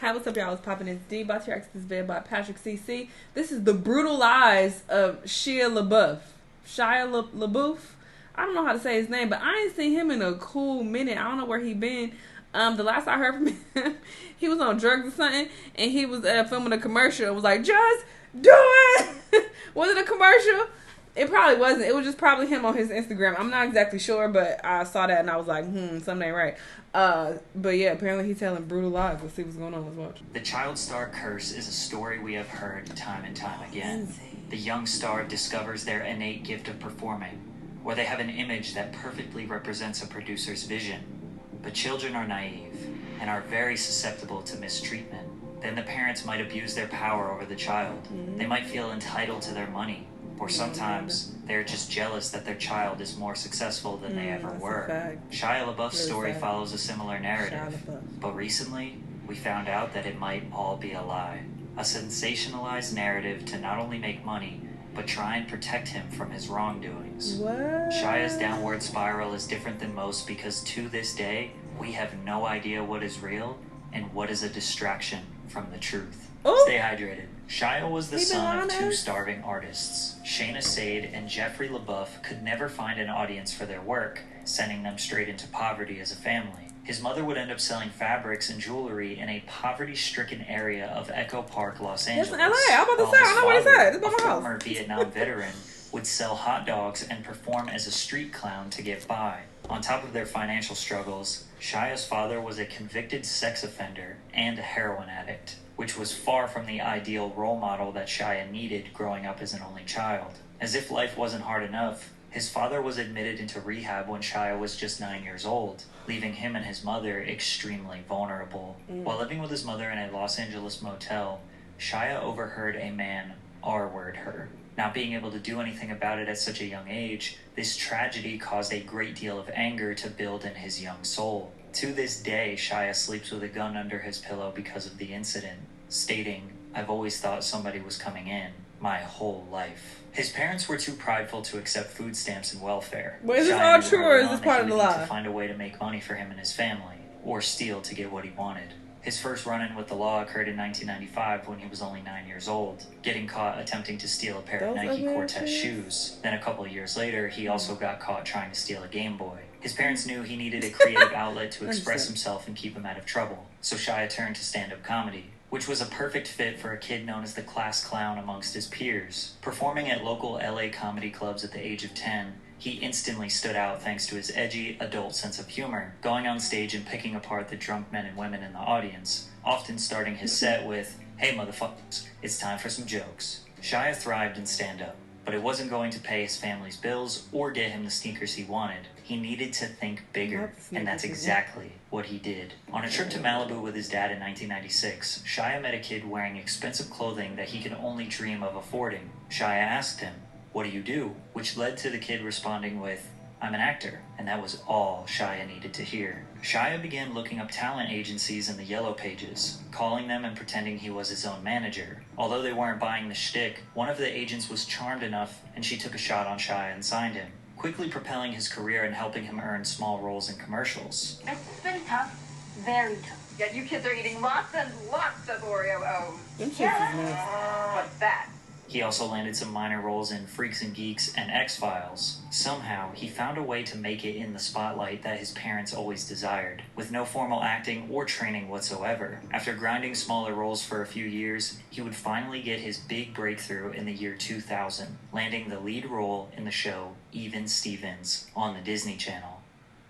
Hi, what's up, y'all? It's Poppin' It's D. About to access this vid by Patrick CC. This is the brutal lies of Shia LaBeouf. Shia LaBeouf? I don't know how to say his name, but I ain't seen him in a cool minute. I don't know where he been. The last I heard from him, he was on drugs or something, and he was filming a commercial. It was like, just do it! Was it a commercial? It probably wasn't. It was just probably him on his Instagram. I'm not exactly sure, but I saw that and I was like, something ain't right. But yeah, apparently he's telling brutal lies. Let's see what's going on. Let's watch. The child star curse is a story we have heard time and time again. The young star discovers their innate gift of performing, or they have an image that perfectly represents a producer's vision. But children are naive and are very susceptible to mistreatment. Then the parents might abuse their power over the child. They might feel entitled to their money. Or sometimes they're just jealous that their child is more successful than they ever were. Shia LaBeouf's story follows a similar narrative. But recently, we found out that it might all be a lie. A sensationalized narrative to not only make money, but try and protect him from his wrongdoings. Shia's downward spiral is different than most because to this day, we have no idea what is real and what is a distraction from the truth. Stay hydrated. Shia was the son of two starving artists. Shayna Sade and Jeffrey LaBeouf could never find an audience for their work, sending them straight into poverty as a family. His mother would end up selling fabrics and jewelry in a poverty-stricken area of Echo Park, Los Angeles. Yes, LA. I'm about to say, I know what he said. It's by my house. A former Vietnam veteran would sell hot dogs and perform as a street clown to get by. On top of their financial struggles, Shia's father was a convicted sex offender and a heroin addict, which was far from the ideal role model that Shia needed growing up as an only child. As if life wasn't hard enough, his father was admitted into rehab when Shia was just 9 years old, leaving him and his mother extremely vulnerable. While living with his mother in a Los Angeles motel, Shia overheard a man R-word her. Not being able to do anything about it at such a young age, this tragedy caused a great deal of anger to build in his young soul. To this day, Shia sleeps with a gun under his pillow because of the incident, stating, "I've always thought somebody was coming in my whole life." His parents were too prideful to accept food stamps and welfare. But is this all true or is this part of the lie? To find a way to make money for him and his family, or steal to get what he wanted. His first run-in with the law occurred in 1995 when he was only 9 years old, getting caught attempting to steal a pair of Nike Cortez shoes. Then a couple of years later, he also got caught trying to steal a Game Boy. His parents knew he needed a creative outlet to express himself and keep him out of trouble, so Shia turned to stand-up comedy, which was a perfect fit for a kid known as the class clown amongst his peers. Performing at local LA comedy clubs at the age of 10, he instantly stood out thanks to his edgy, adult sense of humor, going on stage and picking apart the drunk men and women in the audience, often starting his set with, "Hey motherfuckers, it's time for some jokes." Shia thrived in stand-up, but it wasn't going to pay his family's bills or get him the sneakers he wanted. He needed to think bigger, and that's exactly what he did. On a trip to Malibu with his dad in 1996, Shia met a kid wearing expensive clothing that he could only dream of affording. Shia asked him, "What do you do?" Which led to the kid responding with, "I'm an actor," and that was all Shia needed to hear. Shia began looking up talent agencies in the Yellow Pages, calling them and pretending he was his own manager. Although they weren't buying the shtick, one of the agents was charmed enough and she took a shot on Shia and signed him, quickly propelling his career and helping him earn small roles in commercials. It's been tough, very tough. Yet you kids are eating lots and lots of Oreo O's. Yeah. What's that? He also landed some minor roles in Freaks and Geeks and X-Files. Somehow, he found a way to make it in the spotlight that his parents always desired, with no formal acting or training whatsoever. After grinding smaller roles for a few years, he would finally get his big breakthrough in the year 2000, landing the lead role in the show Even Stevens on the Disney Channel.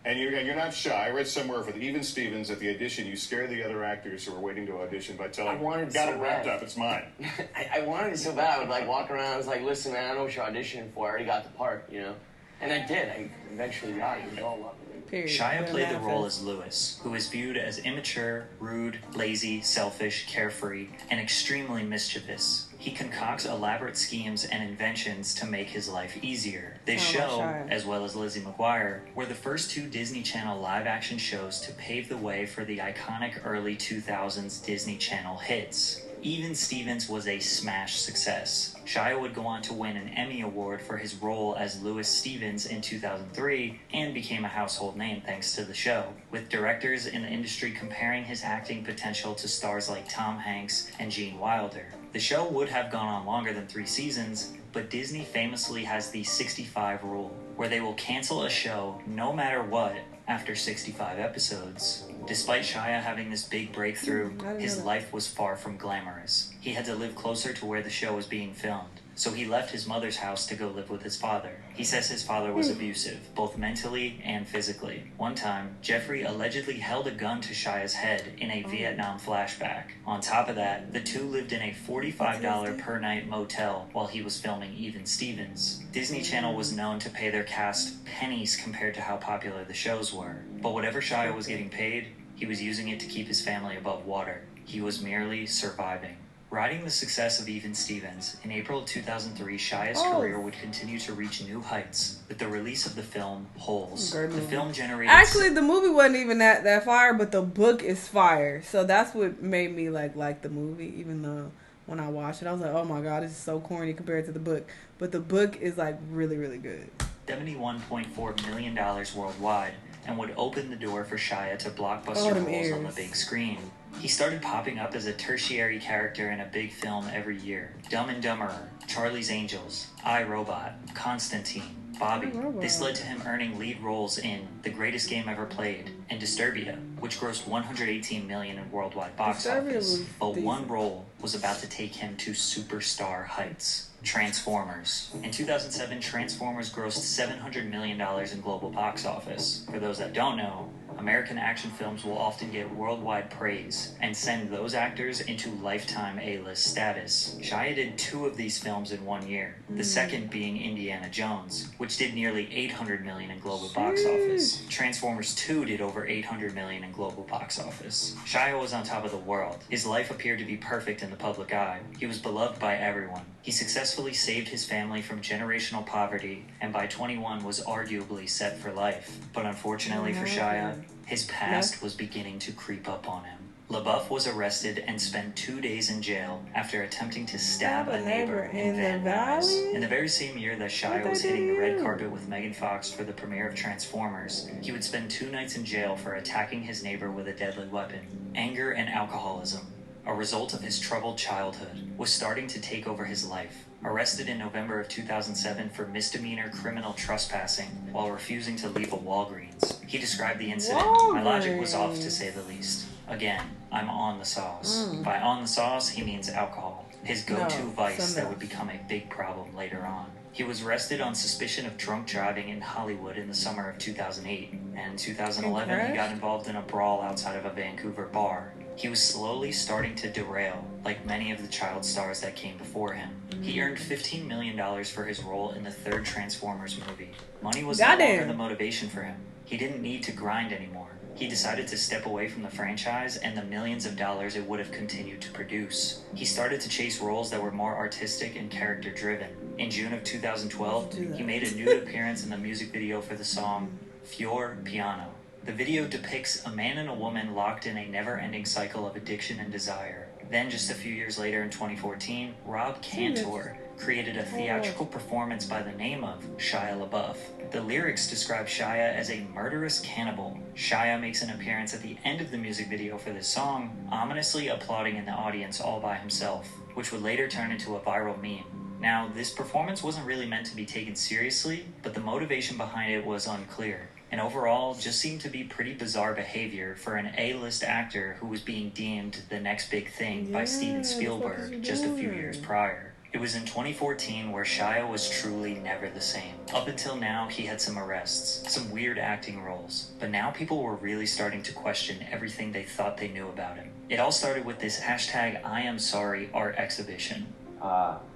And you're not shy. I read somewhere for the Even Stevens at the audition, you scare the other actors who were waiting to audition by telling them, "Got it wrapped up, it's mine." I wanted it so bad. I would like walk around. I was like, "Listen, man, I know what you're auditioning for. I already got the part, you know." And I did. I eventually got it. It was all lovely. Shia played the role as Lewis, who is viewed as immature, rude, lazy, selfish, carefree, and extremely mischievous. He concocts elaborate schemes and inventions to make his life easier. This show, as well as Lizzie McGuire, were the first two Disney Channel live-action shows to pave the way for the iconic early 2000s Disney Channel hits. Even Stevens was a smash success. Shia would go on to win an Emmy Award for his role as Louis Stevens in 2003 and became a household name thanks to the show, with directors in the industry comparing his acting potential to stars like Tom Hanks and Gene Wilder. The show would have gone on longer than 3 seasons, but Disney famously has the 65 rule, where they will cancel a show no matter what after 65 episodes. Despite Shia having this big breakthrough, his life was far from glamorous. He had to live closer to where the show was being filmed, so he left his mother's house to go live with his father. He says his father was abusive, both mentally and physically. One time, Jeffrey allegedly held a gun to Shia's head in a Vietnam flashback. On top of that, the two lived in a $45 per night motel while he was filming Even Stevens. Disney Channel was known to pay their cast pennies compared to how popular the shows were. But whatever Shia was getting paid, he was using it to keep his family above water. He was merely surviving. Riding the success of Even Stevens, in April of 2003, Shia's career would continue to reach new heights with the release of the film Holes. The film generated... Actually, the movie wasn't even that fire, but the book is fire. So that's what made me like the movie, even though when I watched it, I was like, oh my god, this is so corny compared to the book. But the book is like really, really good. $71.4 million worldwide, and would open the door for Shia to blockbuster roles on the big screen. He started popping up as a tertiary character in a big film every year. Dumb and Dumberer, Charlie's Angels, I, Robot, Constantine, Bobby. This led to him earning lead roles in The Greatest Game Ever Played and Disturbia, which grossed $118 million in worldwide box office. But one role was about to take him to superstar heights. Transformers. In 2007, Transformers grossed $700 million in global box office. For those that don't know, American action films will often get worldwide praise and send those actors into lifetime A-list status. Shia did 2 of these films in 1 year, the second being Indiana Jones, which did nearly $800 million in global box office. Transformers 2 did over $800 million in global box office. Shia was on top of the world. His life appeared to be perfect in the public eye. He was beloved by everyone. He successfully saved his family from generational poverty, and by 21 was arguably set for life. But unfortunately for Shia, his past was beginning to creep up on him. LaBeouf was arrested and spent 2 days in jail after attempting to stab a neighbor in Van Nuys. In the very same year that Shia was hitting the red carpet with Megan Fox for the premiere of Transformers, he would spend 2 nights in jail for attacking his neighbor with a deadly weapon. Anger and alcoholism, a result of his troubled childhood, was starting to take over his life. Arrested in November of 2007 for misdemeanor criminal trespassing while refusing to leave a Walgreens. He described the incident. My logic was off, to say the least. Again, I'm on the sauce. By on the sauce, he means alcohol. His go-to vice that would become a big problem later on. He was arrested on suspicion of drunk driving in Hollywood in the summer of 2008. And in 2011, he got involved in a brawl outside of a Vancouver bar. He was slowly starting to derail, like many of the child stars that came before him. He earned $15 million for his role in the 3rd Transformers movie. Money was no longer the motivation for him. He didn't need to grind anymore. He decided to step away from the franchise and the millions of dollars it would have continued to produce. He started to chase roles that were more artistic and character-driven. In June of 2012, he made a nude appearance in the music video for the song Fior Piano. The video depicts a man and a woman locked in a never-ending cycle of addiction and desire. Then, just a few years later in 2014, Rob Cantor created a theatrical performance by the name of Shia LaBeouf. The lyrics describe Shia as a murderous cannibal. Shia makes an appearance at the end of the music video for this song, ominously applauding in the audience all by himself, which would later turn into a viral meme. Now, this performance wasn't really meant to be taken seriously, but the motivation behind it was unclear. And overall, just seemed to be pretty bizarre behavior for an A-list actor who was being deemed the next big thing by Steven Spielberg just a few years prior. It was in 2014 where Shia was truly never the same. Up until now, he had some arrests, some weird acting roles, but now people were really starting to question everything they thought they knew about him. It all started with this hashtag I am sorry art exhibition.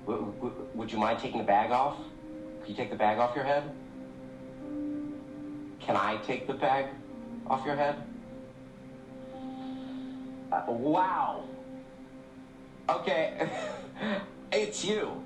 Would you mind taking the bag off? Can you take the bag off your head? Can I take the bag off your head? Wow. Okay. It's you.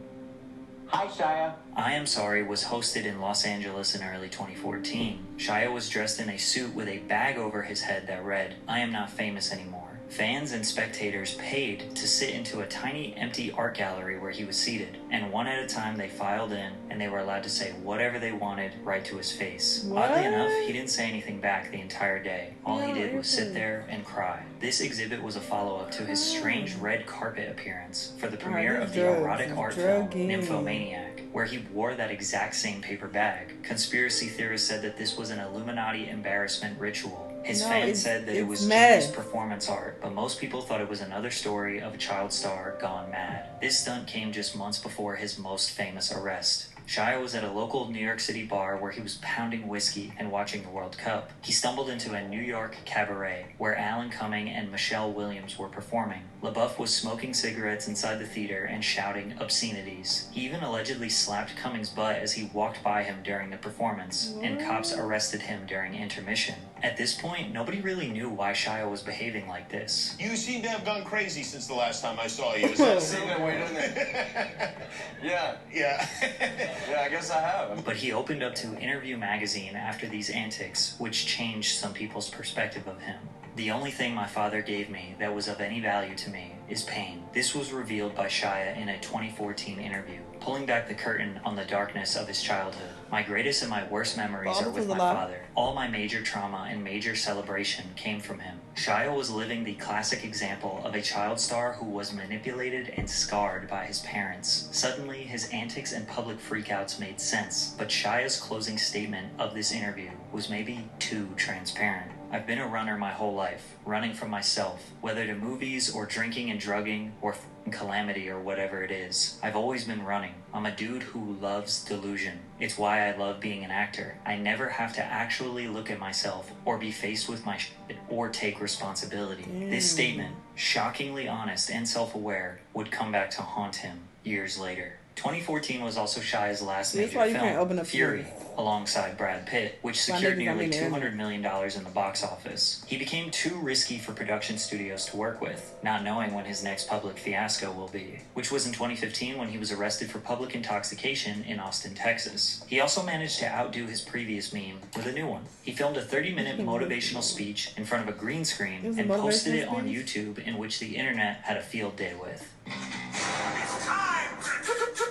Hi, Shia. I Am Sorry was hosted in Los Angeles in early 2014. Shia was dressed in a suit with a bag over his head that read, I am not famous anymore. Fans and spectators paid to sit into a tiny empty art gallery where he was seated, and one at a time they filed in, and they were allowed to say whatever they wanted right to his face. What? Oddly enough, he didn't say anything back the entire day. All he did was sit there and cry. This exhibit was a follow-up to his strange red carpet appearance for the premiere of the erotic art film Nymphomaniac, where he wore that exact same paper bag. Conspiracy theorists said that this was an Illuminati embarrassment ritual. His fans said that it was genius performance art, but most people thought it was another story of a child star gone mad. This stunt came just months before his most famous arrest. Shia was at a local New York City bar where he was pounding whiskey and watching the World Cup. He stumbled into a New York cabaret where Alan Cumming and Michelle Williams were performing. LaBeouf was smoking cigarettes inside the theater and shouting obscenities. He even allegedly slapped Cummings' butt as he walked by him during the performance, and cops arrested him during intermission. At this point, nobody really knew why Shia was behaving like this. You seem to have gone crazy since the last time I saw you. Is that Seen that way, doesn't it? Yeah. Yeah. Yeah, I guess I have. But he opened up to Interview magazine after these antics, which changed some people's perspective of him. The only thing my father gave me that was of any value to me is pain. This was revealed by Shia in a 2014 interview, pulling back the curtain on the darkness of his childhood. My greatest and my worst memories are with my father. All my major trauma and major celebration came from him. Shia was living the classic example of a child star who was manipulated and scarred by his parents. Suddenly, his antics and public freakouts made sense, but Shia's closing statement of this interview was maybe too transparent. I've been a runner my whole life, running from myself, whether to movies or drinking and drugging or calamity or whatever it is. I've always been running. I'm a dude who loves delusion. It's why I love being an actor. I never have to actually look at myself or be faced with my shit or take responsibility. This statement, shockingly honest and self-aware, would come back to haunt him years later. 2014 was also Shia's last major film, Fury, alongside Brad Pitt, which secured nearly $200 million in the box office. He became too risky for production studios to work with, not knowing when his next public fiasco will be, which was in 2015 when he was arrested for public intoxication in Austin, Texas. He also managed to outdo his previous meme with a new one. He filmed a 30-minute motivational speech in front of a green screen and posted it on YouTube, in which the internet had a field day with. It's time to do it.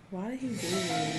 Why did he do that?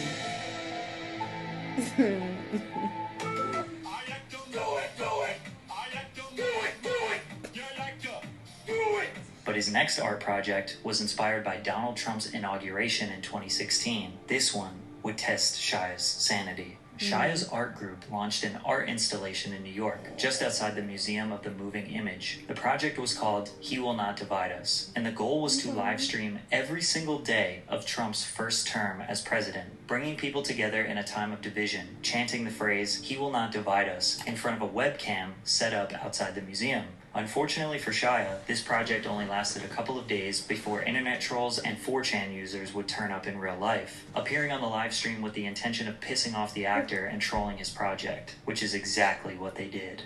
But his next art project was inspired by Donald Trump's inauguration in 2016. This one would test Shia's sanity. Shia's art group launched an art installation in New York, just outside the Museum of the Moving Image. The project was called He Will Not Divide Us, and the goal was to live stream every single day of Trump's first term as president, bringing people together in a time of division, chanting the phrase, "He will not divide us," in front of a webcam set up outside the museum. Unfortunately for Shia, this project only lasted a couple of days before internet trolls and 4chan users would turn up in real life, appearing on the live stream with the intention of pissing off the actor and trolling his project, which is exactly what they did.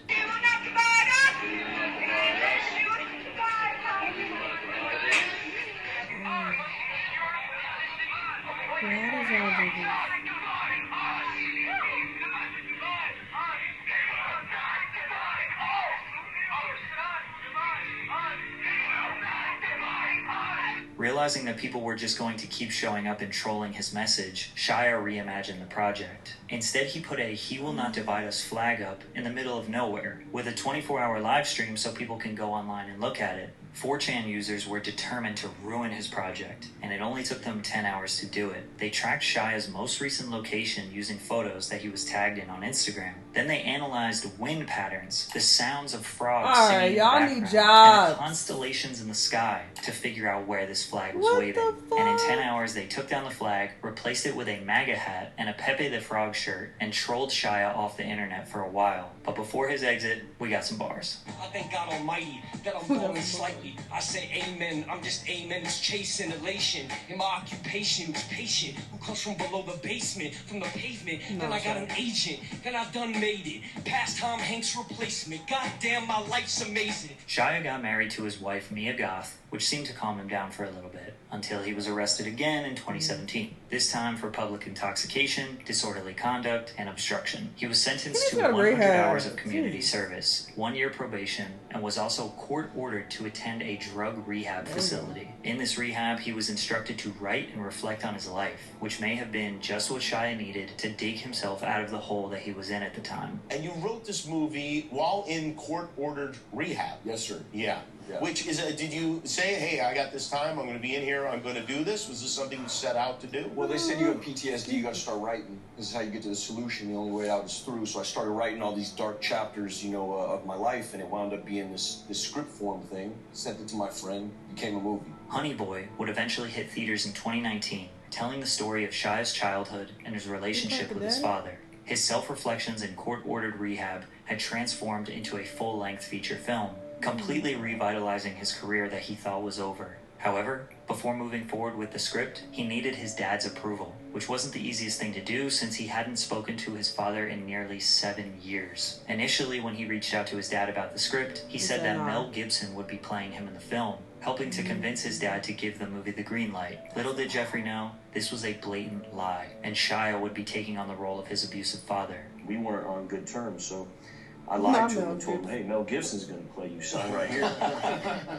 Realizing that people were just going to keep showing up and trolling his message, Shia reimagined the project. Instead, he put a "He Will Not Divide Us" flag up in the middle of nowhere, with a 24-hour live stream so people can go online and look at it. 4chan users were determined to ruin his project, and it only took them 10 hours to do it. They tracked Shia's most recent location using photos that he was tagged in on Instagram. Then they analyzed wind patterns, the sounds of frogs singing in the background, and the constellations in the sky to figure out where this flag was waving. And in 10 hours, they took down the flag, replaced it with a MAGA hat and a Pepe the Frog shirt, and trolled Shia off the internet for a while. But before his exit, we got some bars. I thank God Almighty that I'm falling slightly. I say amen, I'm just amen. It's chasing elation. In my occupation, who's patient, who comes from below the basement, from the pavement. Then I got an agent. Then I've done elevated. Past Tom Hanks' replacement. Goddamn, my life's amazing. Shia got married to his wife, Mia Goth, which seemed to calm him down for a little bit, until he was arrested again in 2017. This time for public intoxication, disorderly conduct, and obstruction. He was sentenced to 100 hours of community service, 1 year probation, and was also court-ordered to attend a drug rehab facility. In this rehab, he was instructed to write and reflect on his life, which may have been just what Shia needed to dig himself out of the hole that he was in at the time. And you wrote this movie while in court-ordered rehab. Yes, sir. Yeah. Which is, did you say, hey, I got this time, I'm going to be in here, I'm going to do this? Was this something you set out to do? Well, they said you have PTSD, you got to start writing. This is how you get to the solution. The only way out is through. So I started writing all these dark chapters, of my life, and it wound up being this script form thing. Sent it to my friend, became a movie. Honey Boy would eventually hit theaters in 2019, telling the story of Shia's childhood and his relationship with his father. His self-reflections in court-ordered rehab had transformed into a full-length feature film, completely revitalizing his career that he thought was over. However, before moving forward with the script, he needed his dad's approval, which wasn't the easiest thing to do since he hadn't spoken to his father in nearly 7 years. Initially, when he reached out to his dad about the script, he said that Mel Gibson would be playing him in the film, helping to convince his dad to give the movie the green light. Little did Jeffrey know, this was a blatant lie, and Shia would be taking on the role of his abusive father. We weren't on good terms, so I lied to him and told him, hey, Mel Gibson's going to play you, son, right here.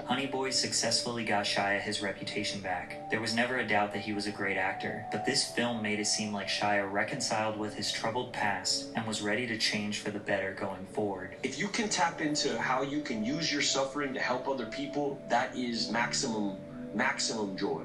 Honey Boy successfully got Shia his reputation back. There was never a doubt that he was a great actor, but this film made it seem like Shia reconciled with his troubled past and was ready to change for the better going forward. If you can tap into how you can use your suffering to help other people, that is maximum joy.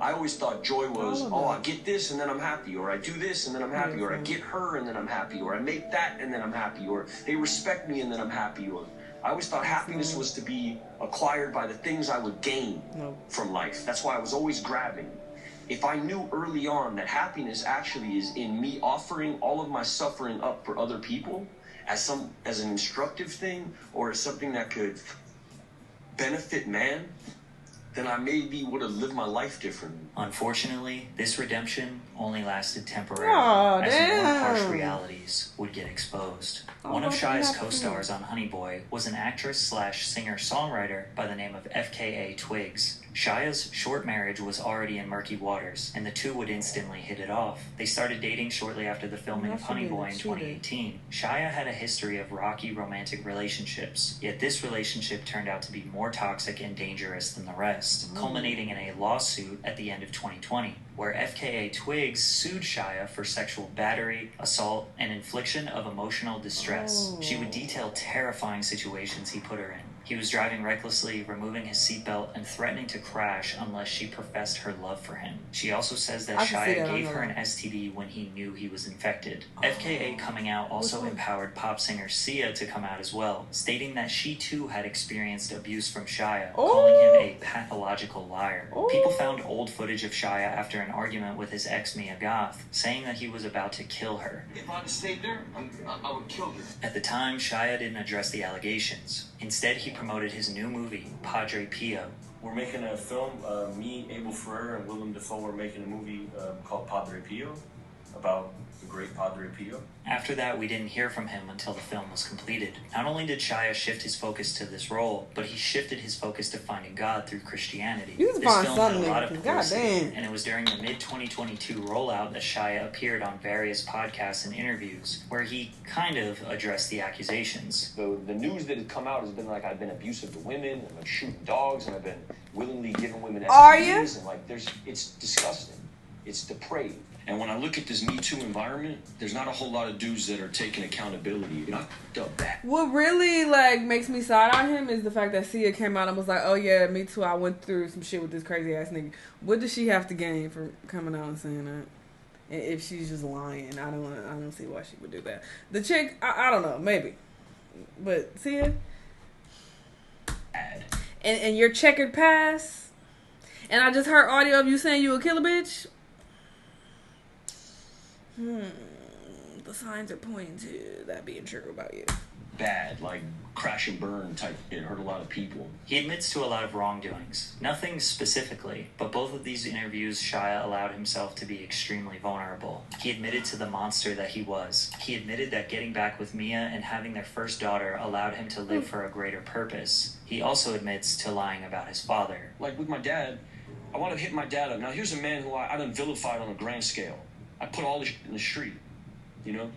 I always thought joy was, I get this and then I'm happy, or I do this and then I'm happy, or I get her and then I'm happy, or I make that and then I'm happy, or they respect me and then I'm happy, or I always thought happiness was to be acquired by the things I would gain from life. That's why I was always grabbing. If I knew early on that happiness actually is in me offering all of my suffering up for other people as an instructive thing, or as something that could benefit man, then I maybe would have lived my life differently. Unfortunately, this redemption only lasted temporarily, as more harsh realities would get exposed. One of Shia's co-stars on Honey Boy was an actress/singer-songwriter by the name of FKA Twigs. Shia's short marriage was already in murky waters, and the two would instantly hit it off. They started dating shortly after the filming of Honey Boy in 2018. Shia had a history of rocky romantic relationships, yet this relationship turned out to be more toxic and dangerous than the rest, culminating in a lawsuit at the end of 2020, where FKA Twigs sued Shia for sexual battery, assault, and infliction of emotional distress. She would detail terrifying situations he put her in. He was driving recklessly, removing his seatbelt, and threatening to crash unless she professed her love for him. She also says that Shia gave her an STD when he knew he was infected. FKA coming out also empowered pop singer Sia to come out as well, stating that she too had experienced abuse from Shia, calling him a pathological liar. People found old footage of Shia after an argument with his ex Mia Goth, saying that he was about to kill her. If I'd stayed there, I would kill her. At the time, Shia didn't address the allegations. Instead, he promoted his new movie, Padre Pio. We're making a film, me, Abel Ferrer, and Willem Dafoe, we're making a movie called Padre Pio, about the great Padre Pio. After that, we didn't hear from him until the film was completed. Not only did Shia shift his focus to this role, but he shifted his focus to finding God through Christianity. This film had a lot of publicity, and it was during the mid-2022 rollout that Shia appeared on various podcasts and interviews, where he kind of addressed the accusations. The news that has come out has been like I've been abusive to women, and I'm shooting dogs, and I've been willingly giving women STDs, and like it's disgusting. It's depraved. And when I look at this Me Too environment, there's not a whole lot of dudes that are taking accountability. I fucked that. What really makes me side on him is the fact that Sia came out and was like, "Oh yeah, me too. I went through some shit with this crazy ass nigga." What does she have to gain from coming out and saying that? And if she's just lying, I don't see why she would do that. The chick, I don't know, maybe, but Sia, and your checkered past, and I just heard audio of you saying you a killer bitch. The signs are pointing to that being true about you. bad, like crash and burn type. It hurt a lot of people. He admits to a lot of wrongdoings. Nothing specifically, but both of these interviews, Shia allowed himself to be extremely vulnerable. He admitted to the monster that he was. He admitted that getting back with Mia and having their first daughter allowed him to live for a greater purpose. He also admits to lying about his father. Like with my dad, I want to hit my dad up. Now here's a man who I done vilified on a grand scale. I put all this shit in the street, you know?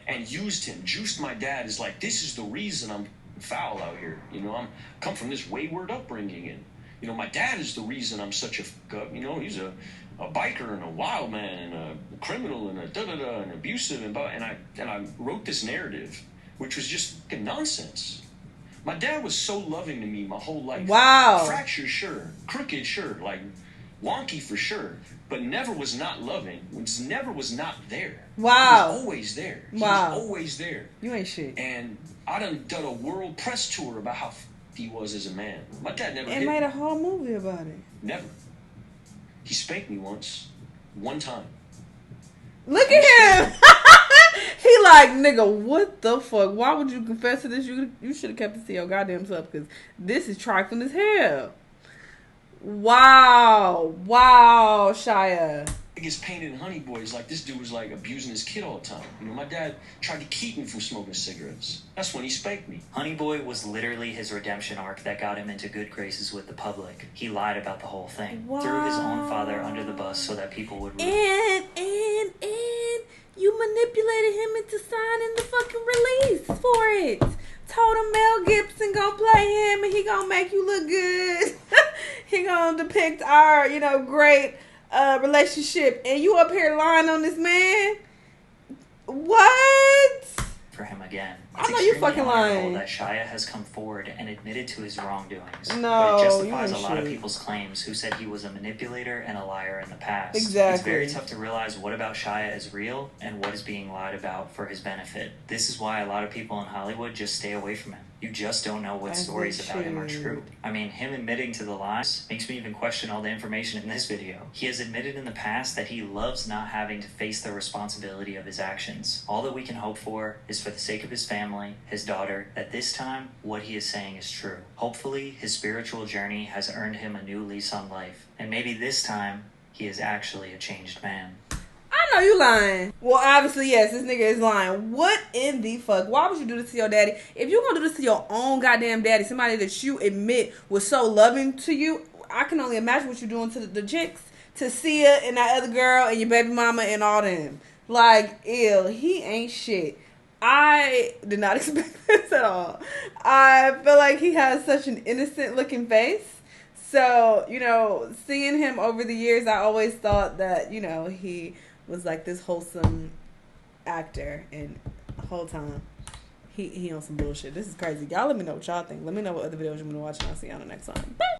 And used him, juiced my dad is like, this is the reason I'm foul out here. You know, I'm come from this wayward upbringing, and you know, my dad is the reason I'm such a fuck up. You know, he's a biker and a wild man and a criminal and a da-da-da and abusive and I wrote this narrative, which was just fucking nonsense. My dad was so loving to me my whole life. Wow. Fractured, sure. Crooked, sure. Like wonky for sure, but never was not loving. Never was not there. Wow. He was always there. He Wow. was always there. You ain't shit. And I done a world press tour about how he was as a man. My dad never And hit made me. a whole movie about it. Never. He spanked me once. One time. Look at him. He like, nigga, what the fuck? Why would you confess to this? You should have kept it to your goddamn self, because this is trifling as hell. Wow, Shia. Gets painted in Honey Boys like this dude was like abusing his kid all the time. You know, my dad tried to keep me from smoking cigarettes. That's when he spanked me. Honey Boy was literally his redemption arc that got him into good graces with the public. He lied about the whole thing. Wow. Threw his own father under the bus so that people would... And you manipulated him into signing the fucking release for it. Told him Mel Gibson gonna play him and he gonna make you look good. He gonna depict our, great relationship. And you up here lying on this man? What? For him again. I know you fucking lying. That Shia has come forward and admitted to his wrongdoings. No, but it justifies you a lot of shit. people's claims who said he was a manipulator and a liar in the past. Exactly. It's very tough to realize what about Shia is real and what is being lied about for his benefit. This is why a lot of people in Hollywood just stay away from him. You just don't know what stories about him are true. I mean, him admitting to the lies makes me even question all the information in this video. He has admitted in the past that he loves not having to face the responsibility of his actions. All that we can hope for is for the sake of his family, his daughter, that this time, what he is saying is true. Hopefully, his spiritual journey has earned him a new lease on life. And maybe this time, he is actually a changed man. I know you lying. Well, obviously, yes, this nigga is lying. What in the fuck? Why would you do this to your daddy? If you're gonna do this to your own goddamn daddy, somebody that you admit was so loving to you, I can only imagine what you're doing to the chicks, to Sia and that other girl and your baby mama and all them. Like, ew, he ain't shit. I did not expect this at all. I feel like he has such an innocent looking face. So, seeing him over the years, I always thought that, he was like this wholesome actor, and the whole time he on some bullshit. This is crazy. Y'all let me know what y'all think. Let me know what other videos you want to watch, and I'll see you on the next one. Bye.